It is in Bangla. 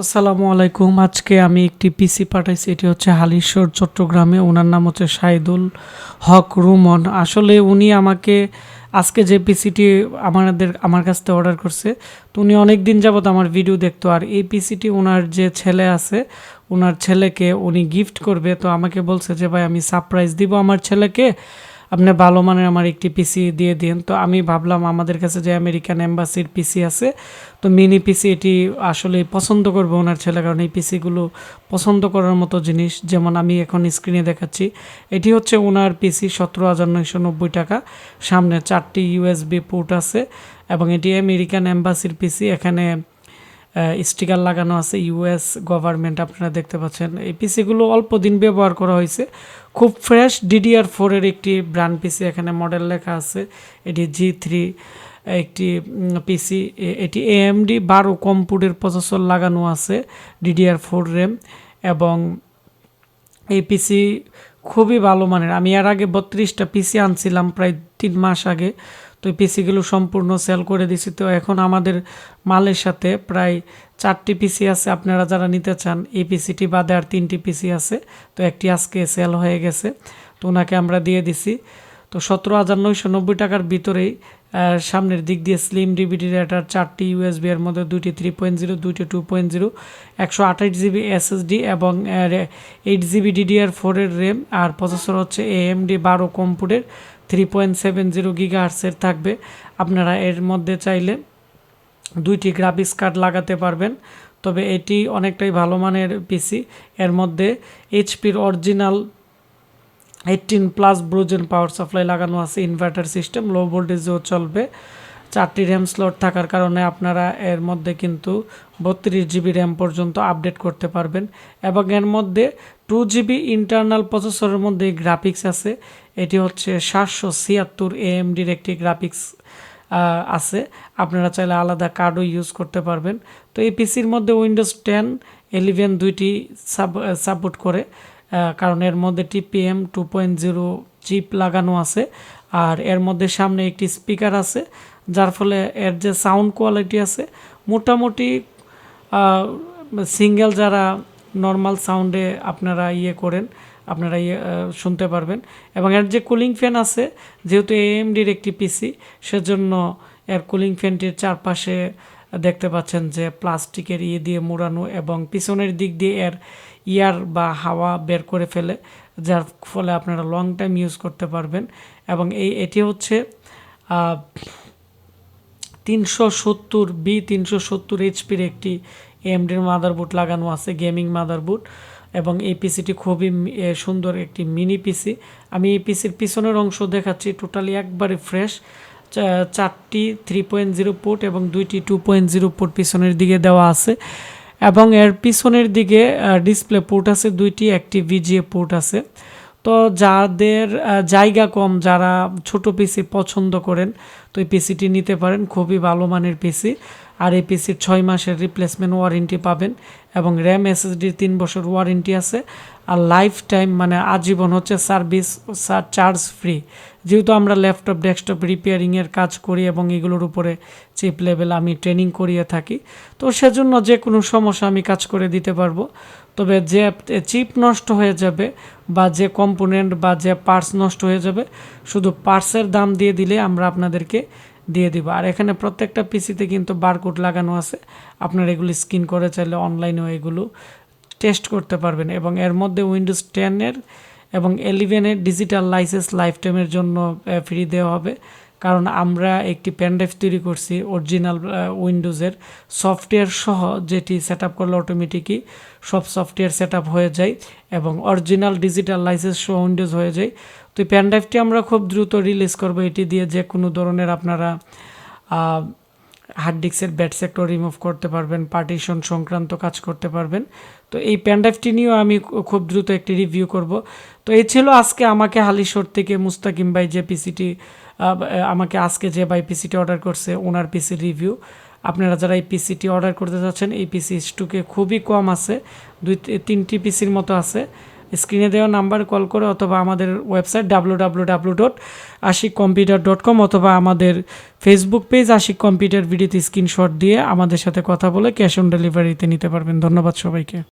আসসালামু আলাইকুম। আজকে আমি একটি পিসি পাঠাইছি। এটি হচ্ছে হালিশহর চট্টগ্রামে। ওনার নাম হচ্ছে শাহিদুল হক রুমন। আসলে উনি আমাকে আজকে যে পিসিটি আমার কাছ থেকে অর্ডার করছে, তো উনি অনেক দিন যাবত আমার ভিডিও দেখতো। আর এই পিসিটি ওনার যে ছেলে আছে, ওনার ছেলেকে উনি গিফট করবে। তো আমাকে বলছে যে ভাই আমি সারপ্রাইজ দিব আমার ছেলেকে, আপনি ভালো মানের আমার একটি পিসি দিয়ে দিন। তো আমি ভাবলাম আমাদের কাছে যে আমেরিকান এম্বাসির পিসি আছে, তো মিনি পিসি এটি আসলে পছন্দ করবে ওনার ছেলে, কারণ এই পিসিগুলো পছন্দ করার মতো জিনিস। যেমন আমি এখন স্ক্রিনে দেখাচ্ছি, এটি হচ্ছে ওনার পিসি 17,990 টাকা। সামনে 4টি ইউএসবি পোর্ট আছে এবং এটি আমেরিকান এম্বাসির পিসি। এখানে স্টিকার লাগানো আছে ইউএস গভর্নমেন্ট, আপনারা দেখতে পাচ্ছেন। এই পিসিগুলো অল্প দিন ব্যবহার করা হয়েছে, খুব ফ্রেশ। DDR4 এর একটি ব্র্যান্ড পিসি, এখানে মডেল লেখা আছে। এটি G3 একটি পিসি। এটি AMD 12 কম্পুটের প্রসেসর লাগানো আছে, DDR4 র্যাম, এবং এই পিসি খুবই ভালো মানের। আমি এর আগে 32টা পিসি আনছিলাম প্রায় 3 মাস আগে। তো এই পিসিগুলো সম্পূর্ণ সেল করে দিছি। তো এখন আমাদের মালের সাথে প্রায় 4টি পিসি আছে। আপনারা যারা নিতে চান, এই পিসিটি বাদে আর 3টি পিসি আছে। তো একটি আজকে সেল হয়ে গেছে, তো ওনাকে আমরা দিয়ে দিছি। তো 17,990 টাকার ভিতরেই সামনের দিক দিয়ে স্লিম ডিভিডি রেটার, 4টি ইউএসবি, এর মধ্যে 2টি 3.0, 2টি 2.0, 128 GB SSD এবং 8 GB DDR4 এর র্যাম। আর প্রসেসর হচ্ছে AMD 12 কম্পুটের 3.70 GHz থাকবে। আপনারা এর মধ্যে চাইলে 2টি গ্রাফিক্স কার্ড লাগাতে পারবেন। তবে এটি অনেকটাই ভালো মানের পিসি। এর মধ্যে HPর অরিজিনাল 18+ ব্রুজেন পাওয়ার সাপ্লাই লাগানো আছে, ইনভার্টার সিস্টেম, লো ভোল্টেজেও চলবে। 4টি র্যাম স্লট থাকার কারণে আপনারা এর মধ্যে কিন্তু 32 GB র্যাম পর্যন্ত আপডেট করতে পারবেন। এবং এর মধ্যে 2 GB ইন্টারনাল প্রসেসরের মধ্যে গ্রাফিক্স আছে। এটি হচ্ছে 776 AMDর একটি গ্রাফিক্স আছে। আপনারা চাইলে আলাদা কার্ডও ইউজ করতে পারবেন। তো এই পিসির মধ্যে উইন্ডোজ 10, 11 দুইটি সাপোর্ট করে, কারণ এর মধ্যে TPM 2.0 চিপ লাগানো আছে। আর এর মধ্যে সামনে একটি স্পিকার আছে, যার ফলে এর যে সাউন্ড কোয়ালিটি আছে মোটামুটি সিঙ্গেল যারা নর্মাল সাউন্ডে আপনারা আপনারা শুনতে পারবেন। এবং এর যে কুলিং ফ্যান আছে, যেহেতু AMDর একটি পিসি, সেজন্য এর কুলিং ফ্যানটির চারপাশে দেখতে পাচ্ছেন যে প্লাস্টিকের দিয়ে মোড়ানো, এবং পিছনের দিক দিয়ে এর ইয়ার বা হাওয়া বের করে ফেলে, যার ফলে আপনারা লং টাইম ইউজ করতে পারবেন। এবং এটি হচ্ছে 370 HPর একটি AMDর মাদারবোর্ড লাগানো আছে, গেমিং মাদারবোর্ড। এবং এই পিসিটি খুবই সুন্দর একটি মিনি পিসি। আমি এই পিসির পিছনের অংশ দেখাচ্ছি, টোটালি একবারে ফ্রেশ। 4টি 3.0 পোর্ট এবং 2টি 2.0 পোর্ট পিছনের দিকে দেওয়া আছে। এবং এর পিছনের দিকে ডিসপ্লে পোর্ট আছে 2টি, একটি VGA পোর্ট আছে। তো যাদের জায়গা কম, যারা ছোট পিসি পছন্দ করেন, তো এই পিসিটি নিতে পারেন। খুবই ভালো মানের পিসি। আর এই পিসির 6 মাসের রিপ্লেসমেন্ট ওয়ারেন্টি পাবেন, এবং র্যাম SSDর 3 বছর ওয়ারেন্টি আছে। আর লাইফ টাইম মানে আজীবন হচ্ছে সার্ভিস চার্জ ফ্রি। যেহেতু আমরা ল্যাপটপ ডেস্কটপ রিপেয়ারিংয়ের কাজ করি এবং এগুলোর উপরে চিপ লেভেল আমি ট্রেনিং করিয়ে থাকি, তো সেজন্য যে কোনো সমস্যা আমি কাজ করে দিতে পারবো। তবে যে চিপ নষ্ট হয়ে যাবে বা যে কম্পোনেন্ট বা যে পার্টস নষ্ট হয়ে যাবে, শুধু পার্টসের দাম দিয়ে দিলে আমরা আপনাদেরকে দিয়ে দিব। আর এখানে প্রত্যেকটা পিসিতে কিন্তু বারকোড লাগানো আছে, আপনারা এগুলো স্ক্যান করে চাইলে অনলাইনেও এগুলো টেস্ট করতে পারবেন। এবং এর মধ্যে উইন্ডোজ 10 এবং 11 ডিজিটাল লাইসেন্স লাইফ টাইমের জন্য ফ্রি দেওয়া হবে, কারণ আমরা একটি পেনড্রাইভ তৈরি করছি অরিজিনাল উইন্ডোজের সফটওয়্যার সহ, যেটি সেট আপ করলে অটোমেটিকই সব সফটওয়্যার সেট আপ হয়ে যায় এবং অরিজিনাল ডিজিটাল লাইসেন্স সহ উইন্ডোজ হয়ে যায়। তো এই পেনড্রাইভটি আমরা খুব দ্রুত রিলিজ করব। এটি দিয়ে যে কোনো ধরনের আপনারা হার্ড ডিস্কের ব্যাড সেক্টর রিমুভ করতে পারবেন, পার্টিশন সংক্রান্ত কাজ করতে পারবেন। তো এই পেনড্রাইভটি নিয়েও আমি খুব দ্রুত একটি রিভিউ করব। তো এই ছিল আজকে আমাকে হালিশহর থেকে মুস্তাকিম ভাই যে পিসিটি আমাকে আজকে যে ভাই পিসিটি অর্ডার করছে, ওনার পিসির রিভিউ। আপনারা যারা এই পিসিটি অর্ডার করতে যাচ্ছেন, এই পিসি স্টকে খুবই কম আছে, 2-3টি পিসির মতো আছে। স্ক্রিনে দেওয়া নাম্বার কল করে অথবা আমাদের ওয়েবসাইট www.ashikcomputer.com অথবা আমাদের ফেসবুক পেজ আশিক কম্পিউটার ভিডিওতে স্ক্রিনশট দিয়ে আমাদের সাথে কথা বলে ক্যাশ অন ডেলিভারিতে নিতে পারবেন। ধন্যবাদ সবাইকে।